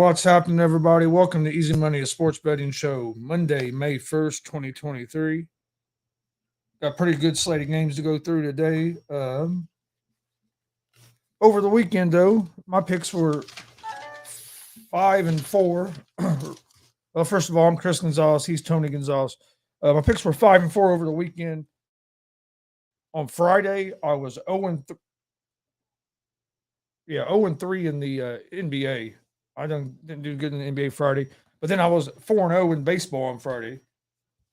what's happening, everybody? Welcome to Easy Money, a sports betting show, Monday, May 1st, 2023. Got pretty good slate of games to go through today. Over the weekend, though, my picks were 5-4. Well, first of all, I'm Chris Gonzalez. He's Tony Gonzalez. My picks were 5-4 over the weekend. On Friday, I was 0-3. Yeah, 0-3 in the NBA. I didn't do good in the NBA Friday, but then I was 4-0 in baseball on Friday,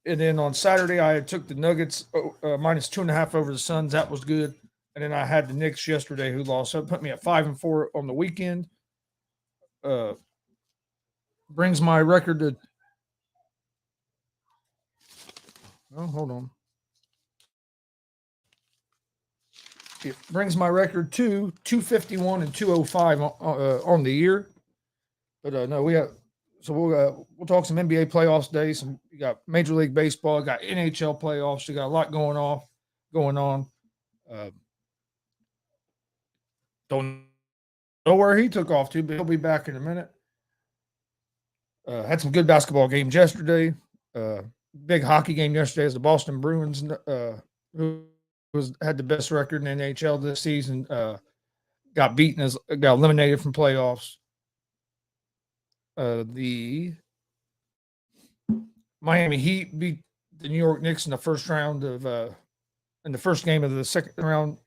and then on Saturday I took the Nuggets minus 2.5 over the Suns. That was good, and then I had the Knicks yesterday who lost, so it put me at 5-4 on the weekend. Brings my record to. Oh, hold on. It brings my record to 251 and 205 on the year. But no, we'll talk some NBA playoffs today. You got Major League Baseball, got NHL playoffs. You got a lot going on. Don't know where he took off to, but he'll be back in a minute. Had some good basketball games yesterday. Big hockey game yesterday as the Boston Bruins, who had the best record in the NHL this season, got eliminated from playoffs. The Miami Heat beat the New York Knicks in the first round in the first game of the second round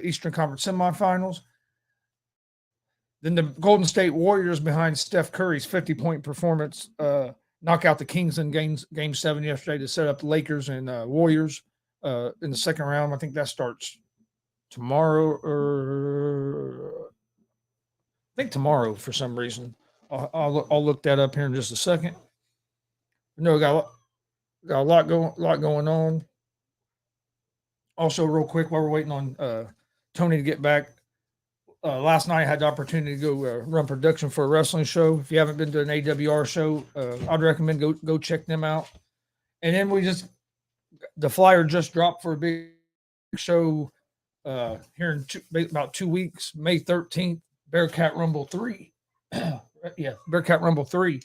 Eastern Conference semifinals. Then the Golden State Warriors, behind Steph Curry's 50-point performance, knock out the Kings in Game 7 yesterday to set up the Lakers and Warriors in the second round. I think that starts tomorrow, tomorrow for some reason. I'll look that up here in just a second. No, got a lot going on. Also, real quick, while we're waiting on Tony to get back, last night I had the opportunity to go run production for a wrestling show. If you haven't been to an AWR show, I'd recommend go check them out. And then the flyer just dropped for a big show here in about 2 weeks, May 13th, Bearcat Rumble 3. Bearcat Rumble 3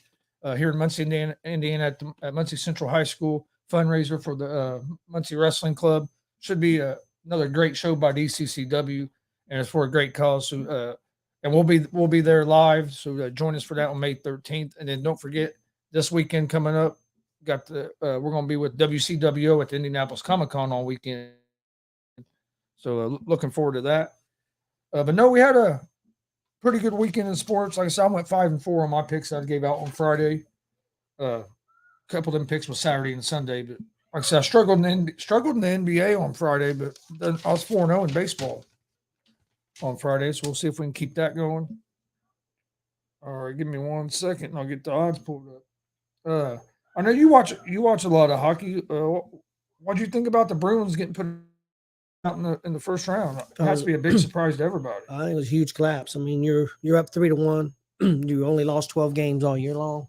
here in Muncie, Indiana at Muncie Central High School, fundraiser for the Muncie Wrestling Club. Should be another great show by DCCW, and it's for a great cause. So, and we'll be there live. So join us for that on May 13th. And then don't forget, this weekend coming up, we're going to be with WCWO at the Indianapolis Comic Con all weekend. So looking forward to that. But no, we had a pretty good weekend in sports. Like I said, I went 5-4 on my picks that I gave out on Friday. A couple of them picks was Saturday and Sunday, but like I said, I struggled in the NBA on Friday, but then I was 4-0 in baseball on Friday, so we'll see if we can keep that going. All right, give me 1 second, and I'll get the odds pulled up. I know you watch a lot of hockey. What do you think about the Bruins getting put out in the first round? It has to be a big surprise to everybody. I think it was a huge collapse. I mean, you're up 3-1. You only lost 12 games all year long.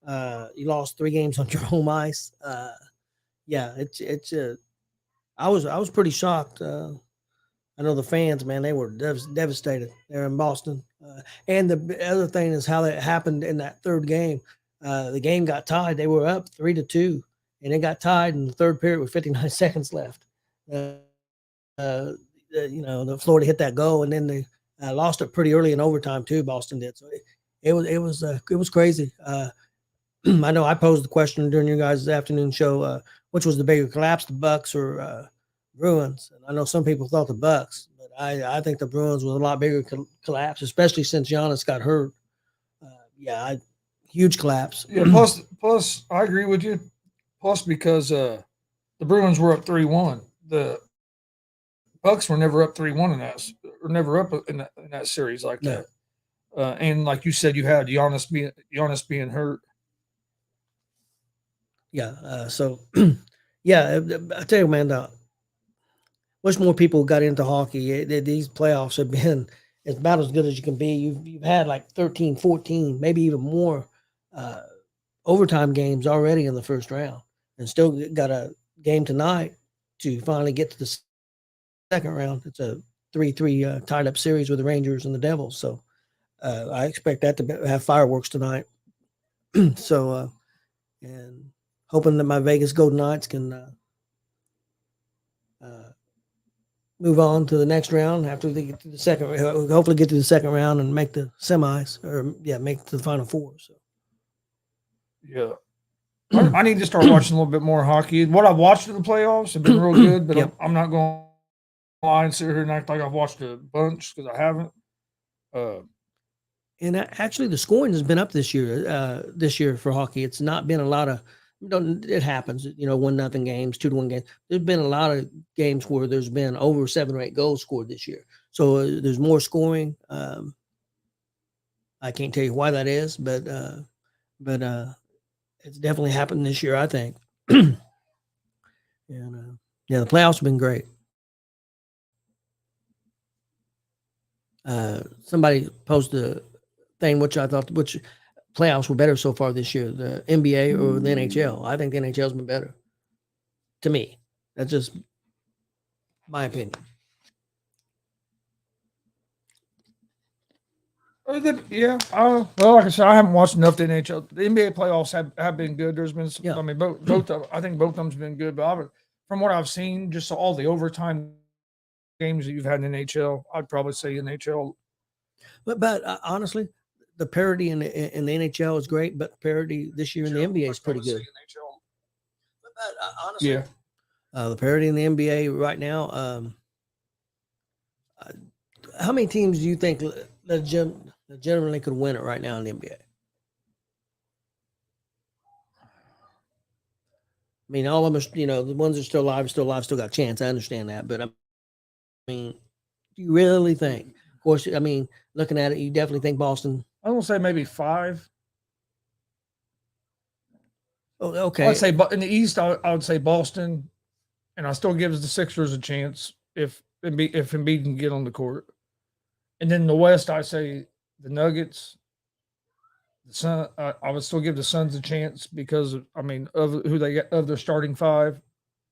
You lost 3 games on your home ice. I was pretty shocked. I know the fans, man, they were devastated. They're in Boston. And the other thing is how that happened in that third game. The game got tied. They were up 3-2, and it got tied in the third period with 59 seconds left. The Florida hit that goal, and then they lost it pretty early in overtime too. Boston did. So it was crazy. I know I posed the question during your guys' afternoon show, which was the bigger collapse, the Bucks or Bruins? And I know some people thought the Bucks, but I think the Bruins was a lot bigger collapse, especially since Giannis got hurt. Huge collapse. Yeah. Plus, I agree with you. Plus, because the Bruins were up 3-1, the Bucks were never up 3-1 in that, or never up in that series like that. And like you said, you had Giannis being hurt. Yeah. I tell you, man, wish more people got into hockey. These playoffs have been about as good as you can be. You've had like 13, 14, maybe even more overtime games already in the first round, and still got a game tonight to finally get to the second round. It's a 3-3 tied up series with the Rangers and the Devils. So I expect that to have fireworks tonight. So, and hoping that my Vegas Golden Knights can move on to the next round after they get to the second. Hopefully, get to the second round and make the semis, or make it to the Final Four. So, Yeah. I need to start watching a little bit more hockey. What I've watched in the playoffs have been real good, but Yep. I'm not going to lie and sit here and act like I've watched a bunch because I haven't. And actually, the scoring has been up this year. This year for hockey, it's not been a lot of. It happens, 1-0 games, 2-1 games. There's been a lot of games where there's been over 7 or 8 goals scored this year. So there's more scoring. I can't tell you why that is, but it's definitely happened this year, I think. And the playoffs have been great. Somebody posted a thing which playoffs were better so far this year, the NBA or the NHL. I think the NHL's been better. To me, that's just my opinion. Yeah. Well, like I said, I haven't watched enough to NHL. The NBA playoffs have been good. There's been some, Yeah. I mean, both I think both of them's been good. But from what I've seen, just all the overtime games that you've had in NHL, I'd probably say NHL. But honestly, the parity in the NHL is great, but parity this year in the NBA is pretty good. But honestly, Yeah. The parity in the NBA right now. How many teams do you think legitimately could win it right now in the NBA? I mean, all of them, the ones that are still alive, still got a chance. I understand that, but I mean, do you really think? Of course, I mean, looking at it, you definitely think Boston. I will say maybe 5. Oh, okay. I'd say, but in the East, I would say Boston, and I still gives the Sixers a chance if Embiid can get on the court. And then the West, I say the Nuggets. The Sun, I would still give the Suns a chance because of who they get of their starting 5,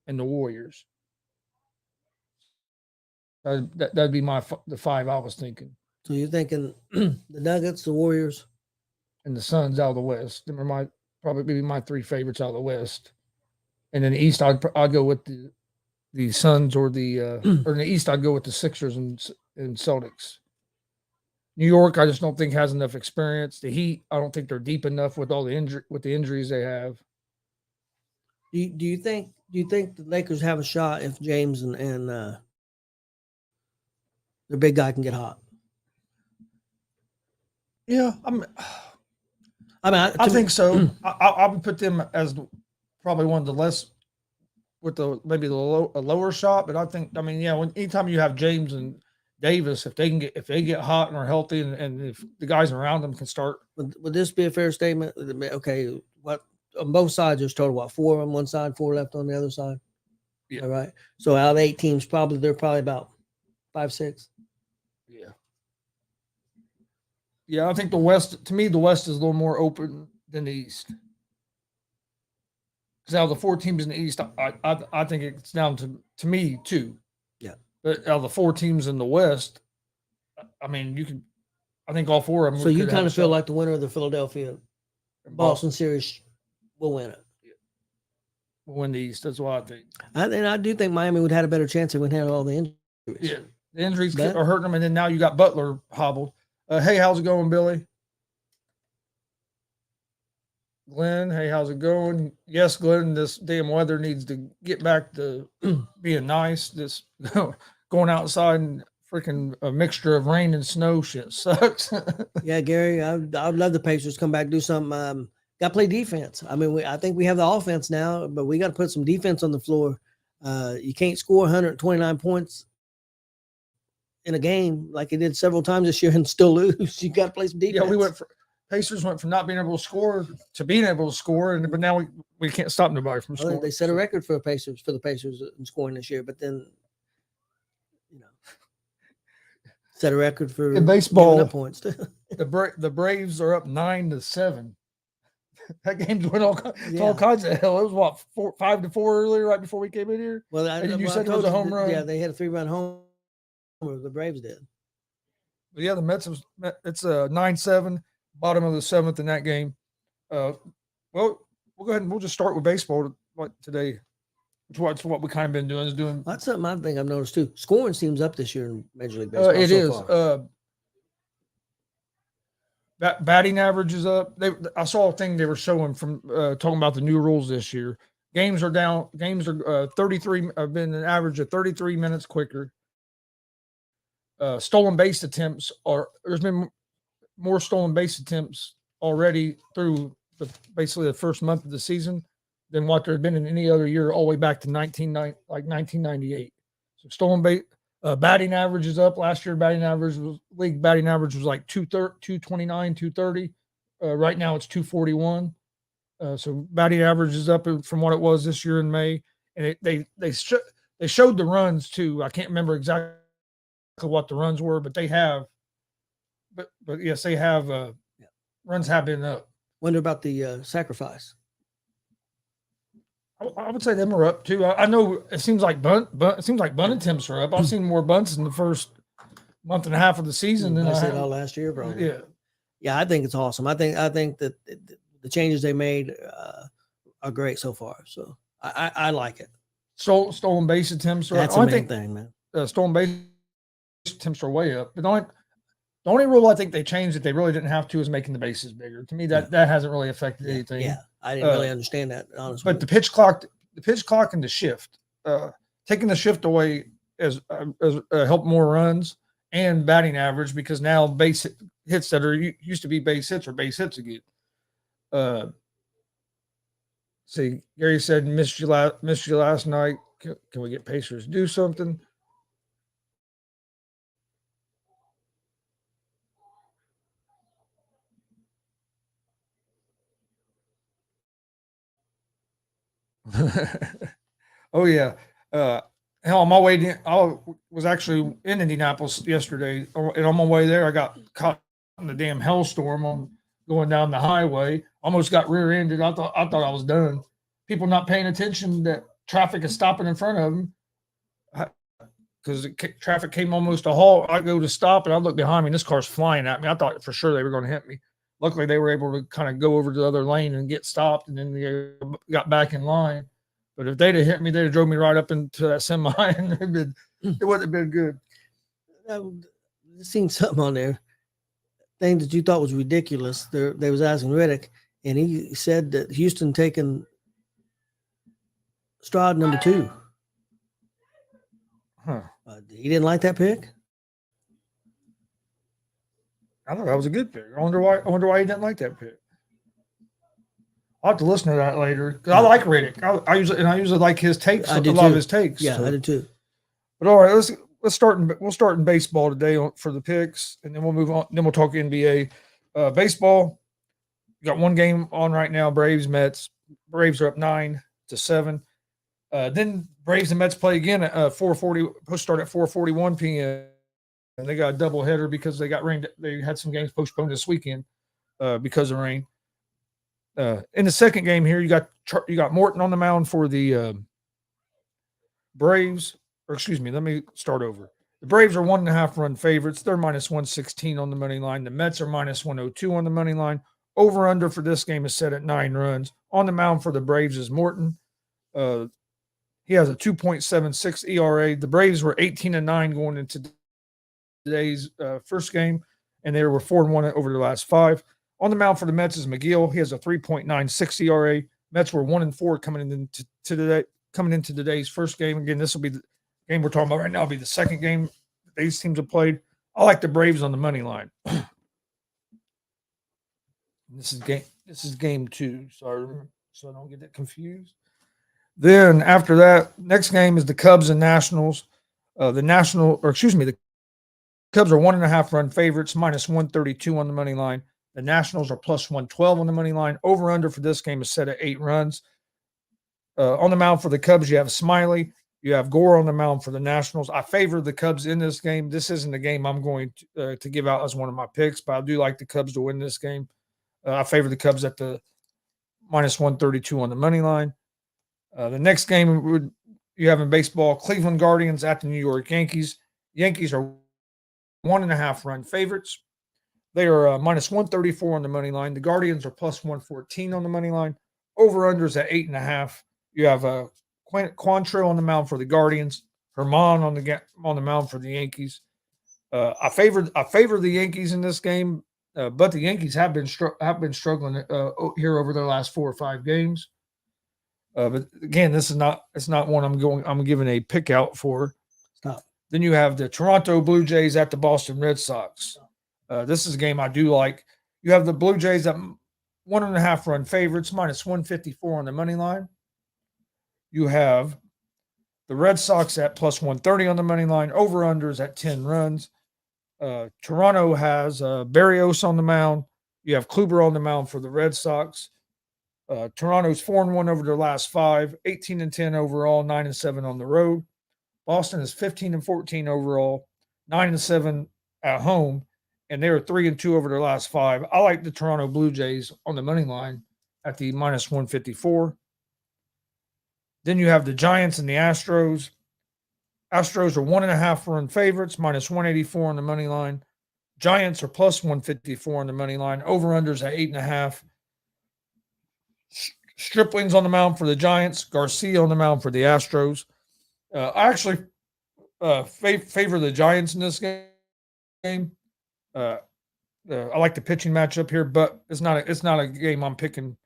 and the Warriors. That'd be the 5 I was thinking. So you're thinking the Nuggets, the Warriors, and the Suns out of the West. Them are probably my 3 favorites out of the West. And in the East, I'd go with the Suns or the or in the East, I'd go with the Sixers and Celtics. New York, I just don't think has enough experience. The Heat, I don't think they're deep enough with all the injuries they have. Do you think the Lakers have a shot if James and the big guy can get hot? Yeah, I to think me, so. I would put them as probably one of the less with a lower shot, but I think anytime you have James and Davis, if they get hot and are healthy, and if the guys around them can start. Would this be a fair statement? Okay, what on both sides there's total 4 on one side, 4 left on the other side. Yeah. All right. So out of 8 teams, they're probably about 5, 6. Yeah. Yeah, I think the West. To me, the West is a little more open than the East. Because out of the 4 teams in the East, I think it's down to me 2. Yeah. But out of the 4 teams in the West, I mean, I think all 4 of them. So you kind of feel like the winner of the Philadelphia Boston series will win it. Will win the East. That's what I think. And I do think Miami would have had a better chance if we had all the injuries. Yeah, the injuries are hurting them, and then now you got Butler hobbled. Hey, how's it going, Billy? Glenn, hey, how's it going? Yes, Glenn, this damn weather needs to get back to being nice. This going outside and freaking a mixture of rain and snow shit sucks. Yeah, Gary, I'd love the Pacers to come back and do something. Got to play defense. I mean, I think we have the offense now, but we got to put some defense on the floor. You can't score 129 points in a game like it did several times this year and still lose. You got to play some defense. Yeah, Pacers went from not being able to score to being able to score, but now we can't stop nobody from scoring. They set a record for the Pacers in scoring this year, but then set a record for in baseball points. the Braves are up 9-7. That game's went all kinds of hell. It was 5-4 earlier, right before we came in here. Well, you said it was a home run. Yeah, they had a 3-run home. The Braves did. But yeah, the Mets it's a 9-7, bottom of the seventh in that game. Uh, well, we'll go ahead and we'll just start with baseball like today. It's what we kind of been doing is doing. That's something I think I've noticed too. Scoring seems up this year in Major League Baseball It so is. far. Batting average is up. I saw a thing they were showing from talking about the new rules this year. Games are down. Games are 33. Have been an average of 33 minutes quicker. Stolen base attempts are. There's been more stolen base attempts already through basically the first month of the season than what there had been in any other year, all the way back to 1998. So stolen base batting average is up. Last year, league batting average was like 229, 230. Right now, it's 241. So batting average is up from what it was this year in May, and they showed the runs too. I can't remember exactly what the runs were, but they have. But yes, they have. Yeah. Runs have been up. Wonder about the sacrifice. I would say them are up too. I know it seems like bunt attempts are up. I've seen more bunts in the first month and a half of the season than I I said have all last year, probably. Yeah, Yeah, I think it's awesome. I think that the changes they made are great so far. So I like it. stolen base attempts are That's up. the main thing, man. Stolen base attempts are way up. But the only rule I think they changed that they really didn't have to is making the bases bigger. To me, that hasn't really affected anything. Yeah, I didn't really understand that, honestly. But the pitch clock and the shift, taking the shift away has helped more runs and batting average because now base hits that are used to be base hits are base hits again. See, Gary said missed you last night. Can we get Pacers to do something? Oh yeah. Hell, on my way I was actually in Indianapolis yesterday, and on my way there, I got caught in the damn hellstorm on going down the highway. Almost got rear-ended. I thought I was done. People not paying attention that traffic is stopping in front of them because traffic came almost a halt. I go to stop, and I look behind me, and this car's flying at me. I thought for sure they were going to hit me. Luckily, they were able to kind of go over to the other lane and get stopped, and then they got back in line. But if they'd have hit me, they'd have drove me right up into that semi, and it wouldn't have been good. I've seen something on there, thing that you thought was ridiculous. They was asking Riddick, and he said that Houston taking Stroud number 2. Huh. He didn't like that pick. I thought that was a good pick. I wonder why he didn't like that pick. I'll have to listen to that later because I like Riddick. I usually like his takes. A lot of his takes. Yeah, so. I did too. But all right, let's start. We'll start in baseball today for the picks, and then we'll move on. Then we'll talk NBA. Baseball. We got one game on right now. Braves Mets. Braves are up 9-7. Then Braves and Mets play again at 4:40. Post start at 4:41 p.m. And they got a doubleheader because they got rained. They had some games postponed this weekend because of rain. In the second game here, you got Morton on the mound for the Braves. Or excuse me, let me start over. The Braves are 1.5 run favorites. They're -116 on the money line. The Mets are -102 on the money line. Over under for this game is set at 9 runs. On the mound for the Braves is Morton. He has a 2.76 ERA. The Braves were 18-9 going into today's first game, and they were 4-1 over the last 5. On the mound for the Mets is McGill. He has a 3.96 ERA. Mets were 1-4 coming into today's first game. Again, this will be the game we're talking about right now. Will be the second game these teams have played. I like the Braves on the money line. This is game 2, so I don't get that confused. Then after that, next game is the Cubs and Nationals. The Cubs are 1.5 run favorites, -132 on the money line. The Nationals are +112 on the money line. Over under for this game is set at 8 runs. On the mound for the Cubs, you have Smiley. You have Gore on the mound for the Nationals. I favor the Cubs in this game. This isn't a game I'm going to give out as one of my picks, but I do like the Cubs to win this game. I favor the Cubs at the -132 on the money line. The next game you have in baseball, Cleveland Guardians at the New York Yankees. Yankees are 1.5 run favorites. They are minus 134 on the money line. The Guardians are plus 114 on the money line. Over-unders at 8.5. You have Quantrill on the mound for the Guardians. Herman on the mound for the Yankees. I favor the Yankees in this game, but the Yankees have been struggling here over their last 4 or 5 games. But again, it's not one I'm giving a pick out for. Stop. Then you have the Toronto Blue Jays at the Boston Red Sox. This is a game I do like. You have the Blue Jays at 1.5 run favorites, minus 154 on the money line. You have the Red Sox at plus 130 on the money line. Over-unders at 10 runs. Toronto has Barrios on the mound. You have Kluber on the mound for the Red Sox. Toronto's 4-1 over their last 5, 18-10 overall, 9-7 on the road. Boston is 15-14 overall, 9-7 at home, and they are 3-2 over their last 5. I like the Toronto Blue Jays on the money line at the minus 154. Then you have the Giants and the Astros. Astros are 1.5 run favorites, minus 184 on the money line. Giants are plus 154 on the money line. Over-unders at 8.5. Stripling's on the mound for the Giants. Garcia on the mound for the Astros. I actually favor the Giants in this game. I like the pitching matchup here, but it's not a game I'm picking.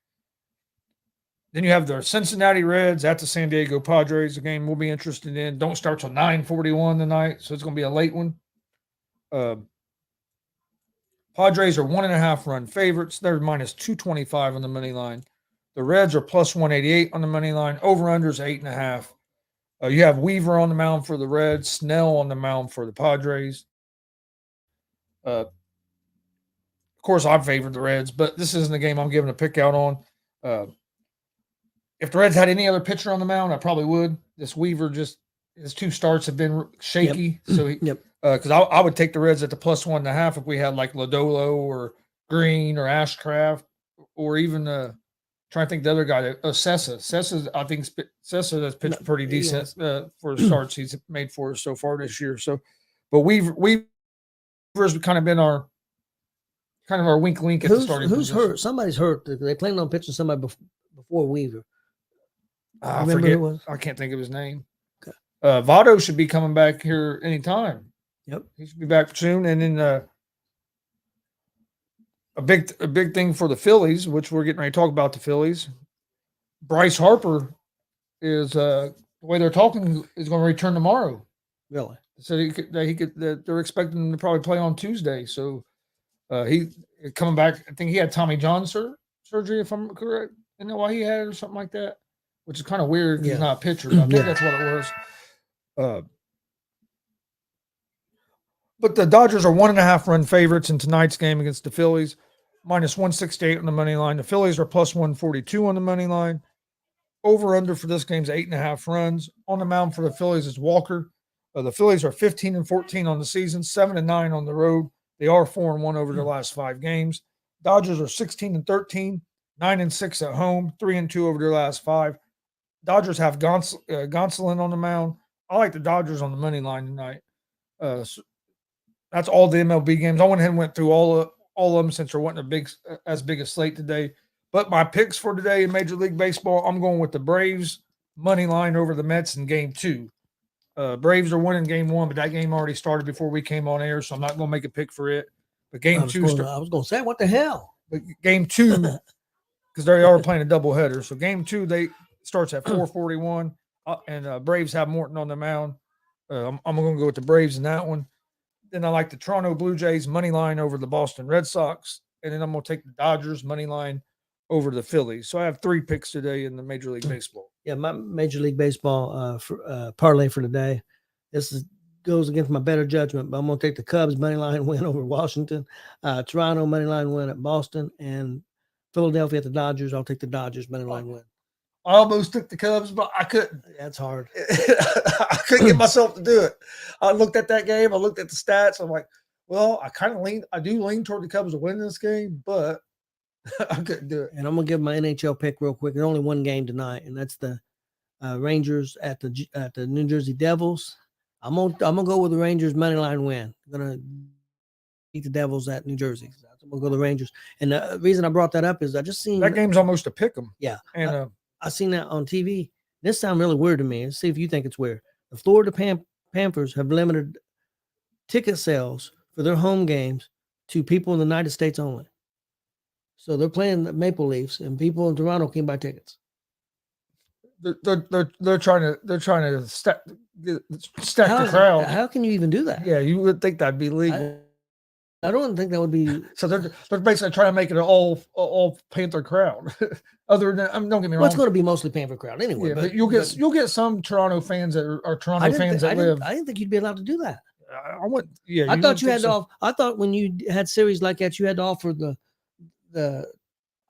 Then you have the Cincinnati Reds at the San Diego Padres. A game we'll be interested in. Don't start till 9:41 tonight, so it's going to be a late one. Padres are 1.5 run favorites. They're minus 225 on the money line. The Reds are plus 188 on the money line. Over-unders 8.5. You have Weaver on the mound for the Reds, Snell on the mound for the Padres. Of course, I favored the Reds, but this isn't a game I'm giving a pick out on. If the Reds had any other pitcher on the mound, I probably would. This Weaver his 2 starts have been shaky. Yep. So because I would take the Reds at the plus 1.5 if we had like Lodolo or Green or Ashcraft or even trying to think the other guy, Sessa. I think Sessa has pitched pretty decent for the starts he's made for us so far this year. So, but Weaver's kind of been our wink link at the starting Who's position. hurt? Somebody's hurt. They planning on pitching somebody before Weaver. I forget. Who it was? I can't think of his name. Okay. Votto should be coming back here anytime. Yep, he should be back soon. And then a big thing for the Phillies, which we're getting ready to talk about the Phillies. Bryce Harper is the way they're talking is going to return tomorrow. Really? So they're expecting him to probably play on Tuesday. So he coming back. I think he had Tommy John surgery, if I'm correct. Isn't that why he had it or something like that? Which is kind of weird. Yeah. He's not a pitcher. But I think that's what it was. But the Dodgers are 1.5 run favorites in tonight's game against the Phillies, minus 168 on the money line. The Phillies are plus 142 on the money line. Over-under for this game is 8.5 runs. On the mound for the Phillies is Walker. The Phillies are 15-14 on the season, 7-9 on the road. They are 4-1 over their last 5 games. Dodgers are 16-13, 9-6 at home, 3-2 over their last 5. Dodgers have Gonsolin on the mound. I like the Dodgers on the money line tonight. So that's all the MLB games. I went ahead and went through all of them since there wasn't as big a slate today. But my picks for today in Major League Baseball, I'm going with the Braves money line over the Mets in Game 2. Braves are winning Game 1, but that game already started before we came on air, so I'm not going to make a pick for it. But Game 2, I was going to say, what the hell? But Game 2, because they are playing a doubleheader. So Game 2 starts at 4:41, and Braves have Morton on the mound. I'm going to go with the Braves in that one. Then I like the Toronto Blue Jays money line over the Boston Red Sox. And then I'm going to take the Dodgers money line over the Phillies. So I have 3 picks today in the Major League Baseball. Yeah, my Major League Baseball parlay for today. Goes against my better judgment, but I'm going to take the Cubs money line win over Washington, Toronto money line win at Boston, and Philadelphia at the Dodgers. I'll take the Dodgers money line win. I almost took the Cubs, but I couldn't. That's hard. I couldn't get myself to do it. I looked at that game. I looked at the stats. I'm like, well, I do lean toward the Cubs to win this game, but I couldn't do it. And I'm going to give my NHL pick real quick. There's only one game tonight, and that's the Rangers at the New Jersey Devils. I'm gonna go with the Rangers money line win. I'm gonna beat the Devils at New Jersey. I'm gonna go the Rangers. And the reason I brought that up is I just seen that game's almost a pick 'em. Yeah, And I seen that on TV. This sounds really weird to me. Let's see if you think it's weird. The Florida Panthers have limited ticket sales for their home games to people in the United States only. So they're playing the Maple Leafs, and people in Toronto can buy tickets. they're trying to stack the crowd. How can you even do that? Yeah, you would think that'd be legal. I don't think that would be. So they're basically trying to make it an all Panther crowd. Other than, don't get me wrong, Well, it's going to be mostly Panther crowd anyway. Yeah, but you'll get some Toronto fans that are Toronto fans that live. I didn't think you'd be allowed to do that. I went. Yeah, I thought you had to. I thought when you had series like that, you had to offer the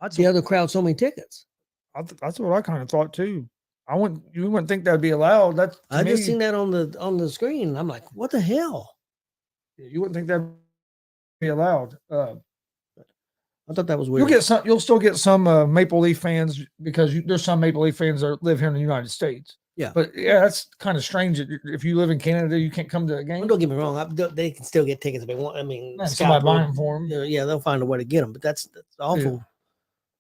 other crowd so many tickets. That's what I kind of thought too. You wouldn't think that'd be allowed. I just seen that on the screen. I'm like, what the hell? Yeah, you wouldn't think that'd be allowed. I thought that was weird. You'll still get some Maple Leaf fans because there's some Maple Leaf fans that live here in the United States. Yeah, but yeah, that's kind of strange. If you live in Canada, you can't come to a game. Well, don't get me wrong; they can still get tickets if they want. I mean, somebody buying them for them. Yeah, they'll find a way to get them. But that's awful,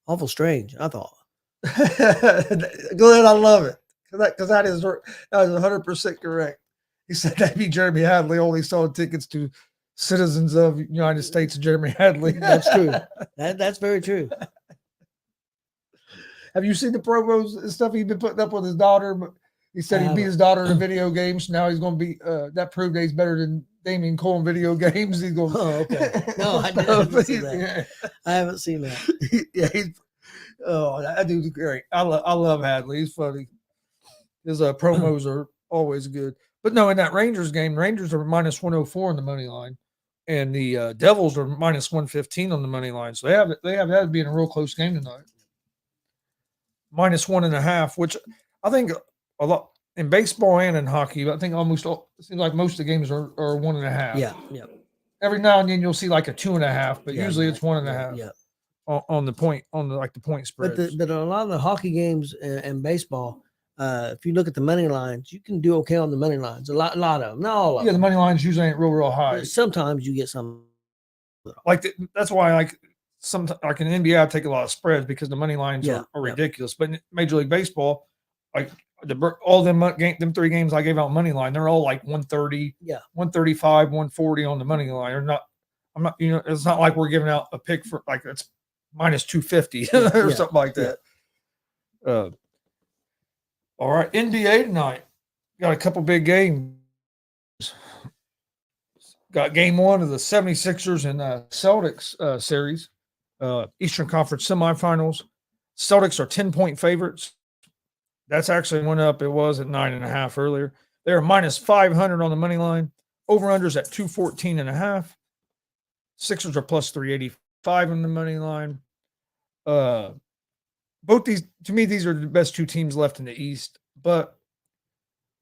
awful strange. I thought. Glenn, I love it because that is 100% correct. He said that be Jeremy Hadley only sold tickets to citizens of the United States. Jeremy Hadley. That's true. That's very true. Have you seen the promos and stuff he's been putting up with his daughter? He said he beat his daughter in video games. Now he's going to be that proved that he's better than Damian Cole in video games. He's going. Oh, okay. No, I haven't seen that. Yeah. I haven't seen that. Yeah, that dude's great. I love Hadley. He's funny. His promos are always good. But no, in that Rangers game, Rangers are minus 104 on the money line, and the Devils are minus 115 on the money line. So they have that being a real close game tonight. Minus 1.5, which I think a lot in baseball and in hockey. I think it seems like most of the games are 1.5. Yeah. Every now and then you'll see like a 2.5, but usually it's 1.5. Yeah. On the point spread. But a lot of the hockey games and baseball, if you look at the money lines, you can do okay on the money lines. A lot of them, not all of them. Yeah, the money lines usually ain't real high. But sometimes you get some. That's why in NBA I take a lot of spreads because the money lines are ridiculous. But in Major League Baseball, like all them 3 games I gave out money line, they're all like 130, 135, 140 on the money line. It's not like we're giving out a pick for like it's minus 250 or something like that. All right, NBA tonight. Got a couple big games. Got game 1 of the 76ers and Celtics series. Eastern Conference semifinals. Celtics are 10-point favorites. That's actually went up. It was at 9.5 earlier. They're minus 500 on the money line. Over-unders at 214.5. Sixers are plus 385 on the money line. Both these, to me, these are the best 2 teams left in the East. But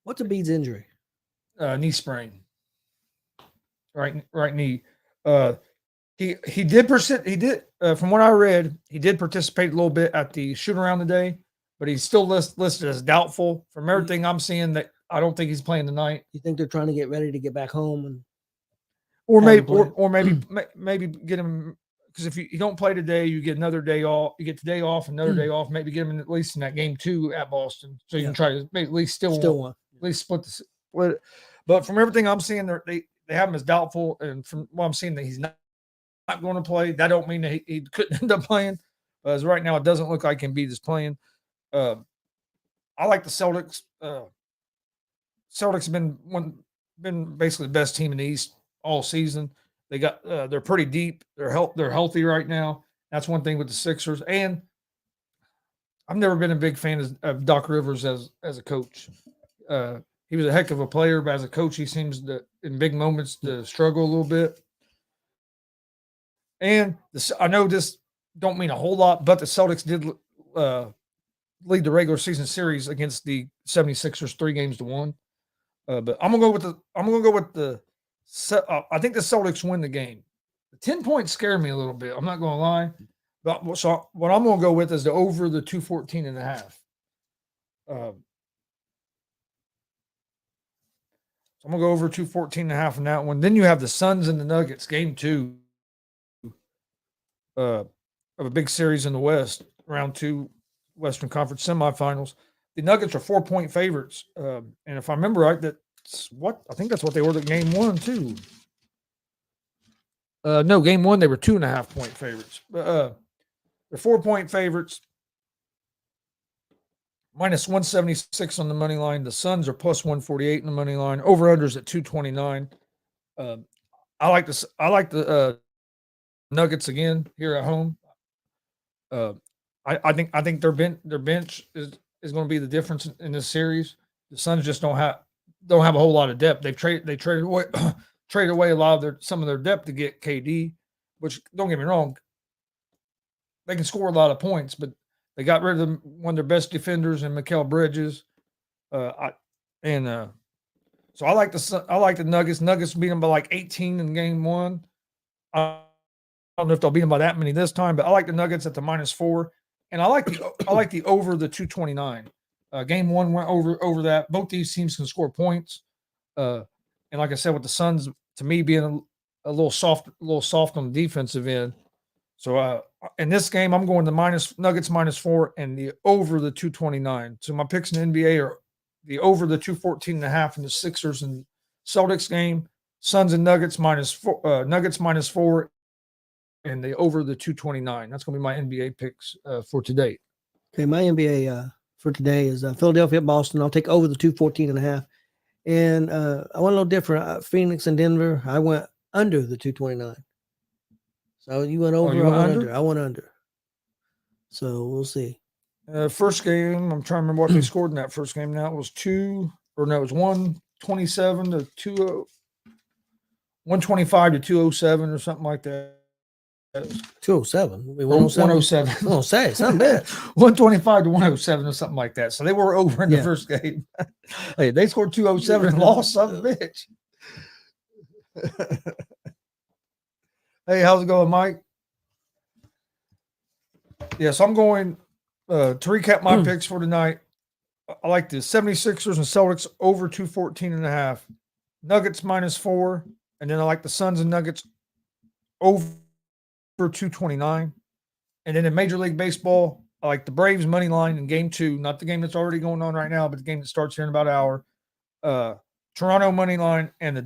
what's Embiid's injury? Knee sprain. Right knee. He did from what I read, he did participate a little bit at the shoot around today, but he's still listed as doubtful. From everything I'm seeing, that I don't think he's playing tonight. You think they're trying to get ready to get back home and or maybe get him, because if you don't play today, you get another day off. You get today off, another day off. Maybe get him at least in that game 2 at Boston, so you can try to at least still one. At least split. But from everything I'm seeing, they have him as doubtful, and from what I'm seeing, that he's not going to play. That don't mean that he couldn't end up playing. As right now, it doesn't look like Embiid is playing. I like the Celtics. Celtics have been basically the best team in the East all season. They're pretty deep. They're healthy right now. That's one thing with the Sixers. And I've never been a big fan of Doc Rivers as a coach. He was a heck of a player, but as a coach, he seems to, in big moments, to struggle a little bit. And I know this don't mean a whole lot, but the Celtics did lead the regular season series against the 76ers 3-1. But I'm gonna go with the. I think the Celtics win the game. The 10 points scare me a little bit. I'm not gonna lie. But so what I'm gonna go with is the over the 214.5. I'm gonna go over 214.5 in that one. Then you have the Suns and the Nuggets, game 2 of a big series in the West, round 2 Western Conference semifinals. The Nuggets are 4-point favorites, and if I remember right, I think that's what they were at game 1 too. No, game 1 they were 2.5-point favorites. They're 4-point favorites. Minus 176 on the money line. The Suns are plus 148 in the money line. Over unders at 229. I like the Nuggets again here at home. I think their bench is going to be the difference in this series. The Suns just don't have a whole lot of depth. They traded away traded away a lot of some of their depth to get KD, which don't get me wrong, they can score a lot of points, but they got rid of one of their best defenders in Mikal Bridges. So I like the Nuggets. Nuggets beat them by like 18 in game 1. I don't know if they'll beat them by that many this time, but I like the Nuggets at the -4, and I like the over the 229. Game 1 went over that. Both these teams can score points, and like I said, with the Suns, to me being a little soft on the defensive end. So in this game, I'm going the Nuggets -4 and the over the 229. So my picks in the NBA are the over the 214.5 in the Sixers and Celtics game, Suns and Nuggets -4, Nuggets -4, and the over the 229. That's going to be my NBA picks for today. Okay, my NBA for today is Philadelphia at Boston. I'll take over the 214.5. And I went a little different. Phoenix and Denver, I went under the 229. So you went over, you went under? I went under. So we'll see. First game, I'm trying to remember what they scored in that first game now. It was 127 to 20, 125 to 207 or something like that. 207. 107. I'm going to say, something bad. 125 to 107 or something like that. So they were over in the first game. Hey, they scored 207 and lost, some bitch. Hey, how's it going, Mike? Yes, I'm going to recap my picks for tonight. I like the 76ers and Celtics over 214.5. Nuggets -4. And then I like the Suns and Nuggets over 229. And then in Major League Baseball, I like the Braves money line in game 2, not the game that's already going on right now, but the game that starts here in about an hour. Toronto money line and the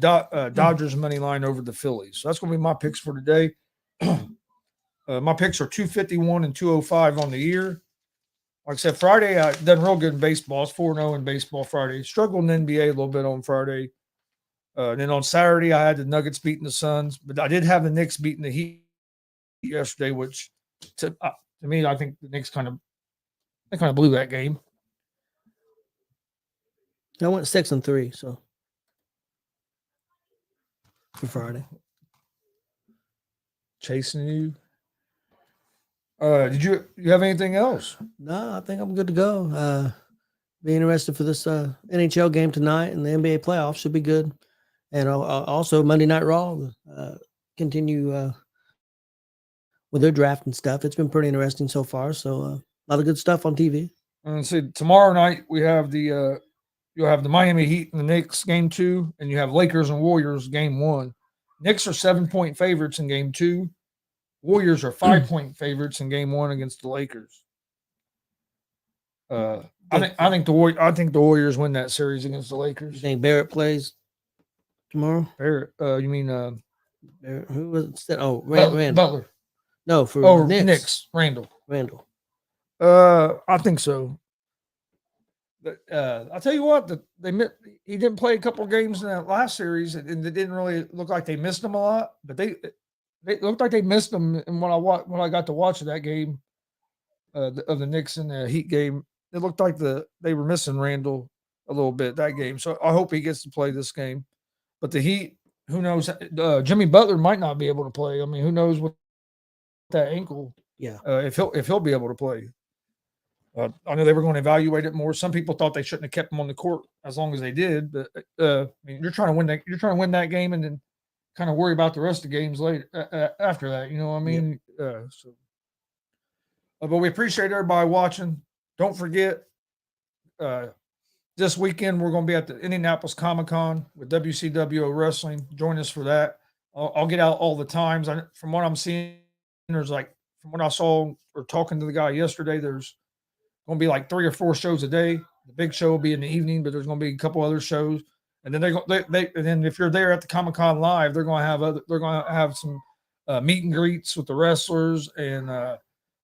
Dodgers money line over the Phillies. So that's going to be my picks for today. My picks are 251 and 205 on the year. Like I said, Friday I done real good in baseball. It's 4-0 in baseball Friday. Struggled in NBA a little bit on Friday. Then on Saturday I had the Nuggets beating the Suns, but I did have the Knicks beating the Heat yesterday, which to me I think the Knicks kind of blew that game. I went 6-3, so for Friday. Chasing you. Did you have anything else? No, I think I'm good to go. Be interested for this NHL game tonight, and the NBA playoffs should be good. And also Monday Night Raw continue with their draft and stuff. It's been pretty interesting so far. So a lot of good stuff on TV. And see, tomorrow night we have you'll have the Miami Heat and the Knicks game 2, and you have Lakers and Warriors game 1. Knicks are 7-point favorites in game 2. Warriors are 5-point favorites in game 1 against the Lakers. I think the Warriors win that series against the Lakers. You think Barrett plays tomorrow? Barrett, you mean Barrett, who was that? Oh, Randall. Butler. No, for Knicks. Randall. I think so. But I'll tell you what, he didn't play a couple of games in that last series, and it didn't really look like they missed him a lot. But they looked like they missed him. And when I got to watch that game of the Knicks and the Heat game, it looked like they were missing Randall a little bit that game. So I hope he gets to play this game. But the Heat, who knows? Jimmy Butler might not be able to play. I mean, who knows with that ankle? Yeah, if he'll be able to play. I know they were going to evaluate it more. Some people thought they shouldn't have kept him on the court as long as they did. But I mean, you're trying to win that. You're trying to win that game, and then kind of worry about the rest of the games later after that. You know what I mean? Yeah. But we appreciate everybody watching. Don't forget, this weekend we're going to be at the Indianapolis Comic-Con with WCWO Wrestling. Join us for that. I'll get out all the times. From what I'm seeing, there's like, from what I saw or talking to the guy yesterday, there's going to be like 3 or 4 shows a day. The big show will be in the evening, but there's going to be a couple other shows. And then and then if you're there at the Comic-Con live, they're going to have some meet and greets with the wrestlers, and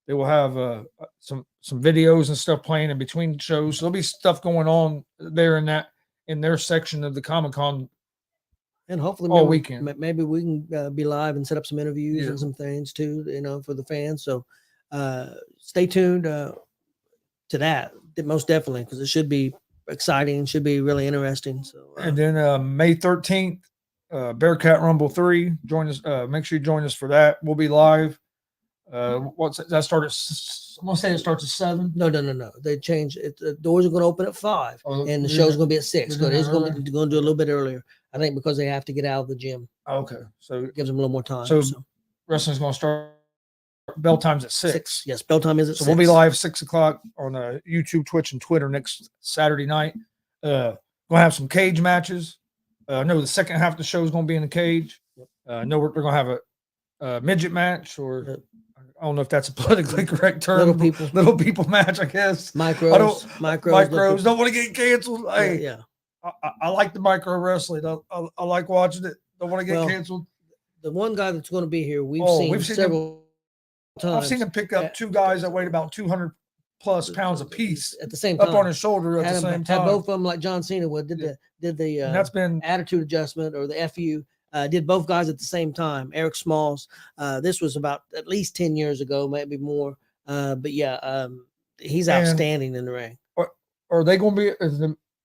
they will have some videos and stuff playing in between shows. So there'll be stuff going on there in their section of the Comic-Con. And hopefully all weekend. Maybe we can be live and set up some interviews and some things too, for the fans. So stay tuned to that, most definitely, because it should be exciting, should be really interesting. So and then May 13th, Bearcat Rumble 3. Join us. Make sure you join us for that. We'll be live. What's that start at? I'm gonna say it starts at 7. No. They changed it. The doors are going to open at 5, and the show's going to be at 6. So it's going to do a little bit earlier. I think because they have to get out of the gym. Okay, so it gives them a little more time. So wrestling's going to start. Bell time's at 6. Yes, bell time is at 6. We'll be live 6 o'clock on YouTube, Twitch, and Twitter next Saturday night. We'll have some cage matches. I know the second half of the show is going to be in the cage. I know we're going to have a midget match, or I don't know if that's a politically correct term. Little people match, I guess. Micros don't want to get canceled. Hey, I like the micro wrestling. I like watching it. Don't want to get canceled. The one guy that's going to be here, we've seen several times. I've seen him pick up 2 guys that weighed about 200 plus pounds apiece at the same time, up on his shoulder at the same time. Had both of them like John Cena would. Did the that's been attitude adjustment or the FU. Did both guys at the same time. Eric Smalls. This was about at least 10 years ago, maybe more. But he's outstanding in the ring. Are they going to be?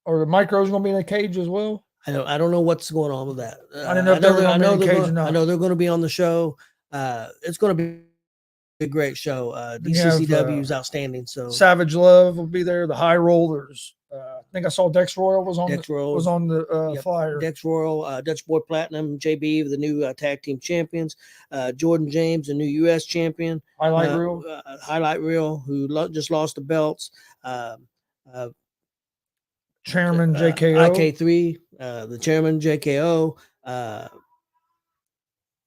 Are the micros going to be in a cage as well? I don't know what's going on with that. I don't know if they're going to be in a cage or not. I know they're going to be on the show. It's going to be a great show. DCCW is outstanding. So Savage Love will be there. The High Rollers. I think I saw Dex Royal was on the flyer. Dex Royal, Dutch Boy Platinum, JB, the new tag team champions. Jordan James, the new U.S. champion. Highlight Reel, who just lost the belts. Chairman JKO. IK3, the chairman JKO.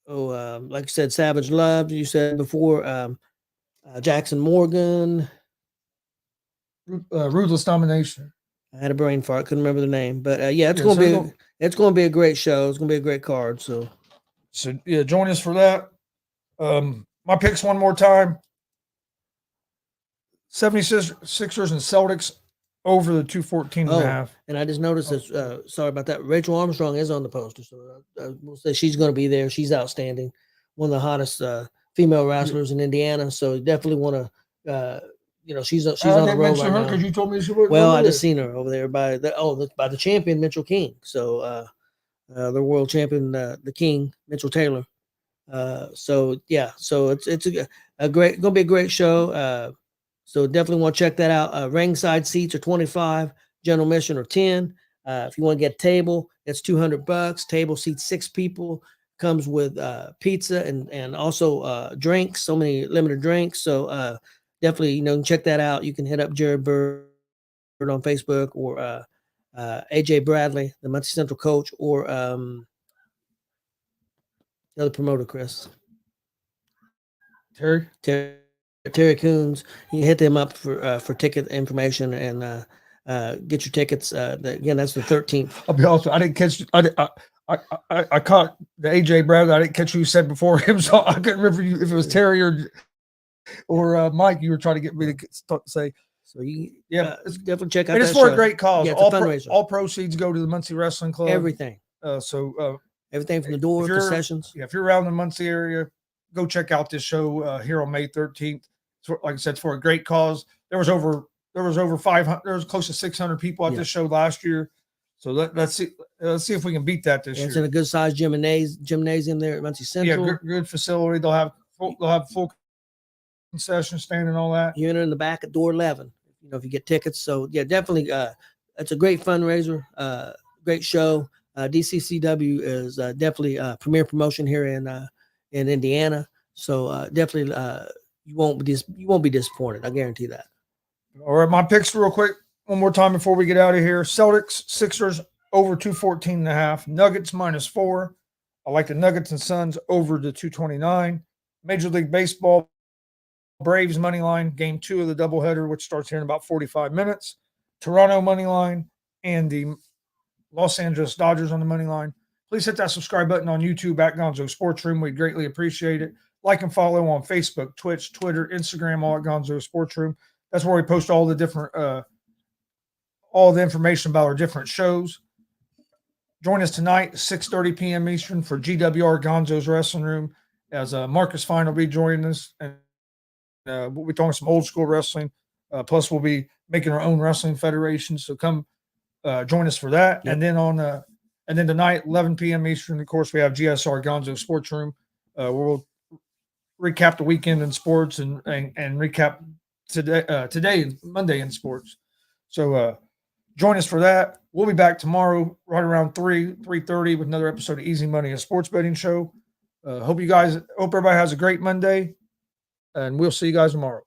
Like I said, Savage Love. You said before, Jackson Morgan. Ruthless Domination. I had a brain fart, couldn't remember the name, but it's going to be a great show. It's going to be a great card. So join us for that. My picks one more time: 76ers and Celtics over the 214.5. And I just noticed this. Sorry about that. Rachel Armstrong is on the poster, so we'll say she's going to be there. She's outstanding, one of the hottest female wrestlers in Indiana. So definitely want to. She's on the road right now. Because you told me she would. Well, I just seen her over there by the champion Mitchell King. So the world champion, the King Mitchell Taylor. So it's gonna be a great show. So definitely want to check that out. Ringside seats are $25, general admission are $10. If you want to get a table, it's $200. Table seats 6 people. Comes with pizza and also drinks. So many limited drinks. So definitely, check that out. You can hit up Jared Bird on Facebook or AJ Bradley, the Muncie Central coach, or the other promoter, Chris. Terry Coons. You can hit them up for ticket information and get your tickets. Again, that's the 13th. I'll be honest, I didn't catch. I caught the AJ Bradley. I didn't catch who you said before him, so I couldn't remember if it was Terry or Mike. You were trying to get me to say. So definitely check out. And it's for a great cause. Yeah, all proceeds go to the Muncie Wrestling Club. Everything. Everything from the door to sessions. Yeah, if you're around the Muncie area, go check out this show here on May 13th. Like I said, it's for a great cause. There was over 500. There was close to 600 people at this show last year. So let's see if we can beat that this year. It's in a good sized gymnasium there at Muncie Central. Yeah, good facility. They'll have full concession stand and all that. You enter in the back at door 11. If you get tickets. So yeah, definitely. It's a great fundraiser. Great show. DCCW is definitely a premier promotion here in Indiana. So definitely, you won't be disappointed. I guarantee that. All right, my picks real quick. one more time before we get out of here. Celtics, Sixers over 214.5. Nuggets -4. I like the Nuggets and Suns over the 229. Major League Baseball, Braves money line, game 2 of the doubleheader, which starts here in about 45 minutes. Toronto money line and the Los Angeles Dodgers on the money line. Please hit that subscribe button on YouTube at Gonzo Sports Room. We'd greatly appreciate it. Like and follow on Facebook, Twitch, Twitter, Instagram, all at Gonzo Sports Room. That's where we post all the different, all the information about our different shows. Join us tonight, 6:30 p.m. Eastern for GWR Gonzo's Wrestling Room, as Marcus Fine will be joining us, and we'll be talking some old school wrestling. Plus, we'll be making our own wrestling federation. So come join us for that. Yep. And then tonight, 11 p.m. Eastern, of course, we have GSR Gonzo Sports Room, where we'll recap the weekend in sports and recap today, Monday in sports. So join us for that. We'll be back tomorrow right around 3:30 with another episode of Easy Money, a sports betting show. Hope everybody has a great Monday, and we'll see you guys tomorrow.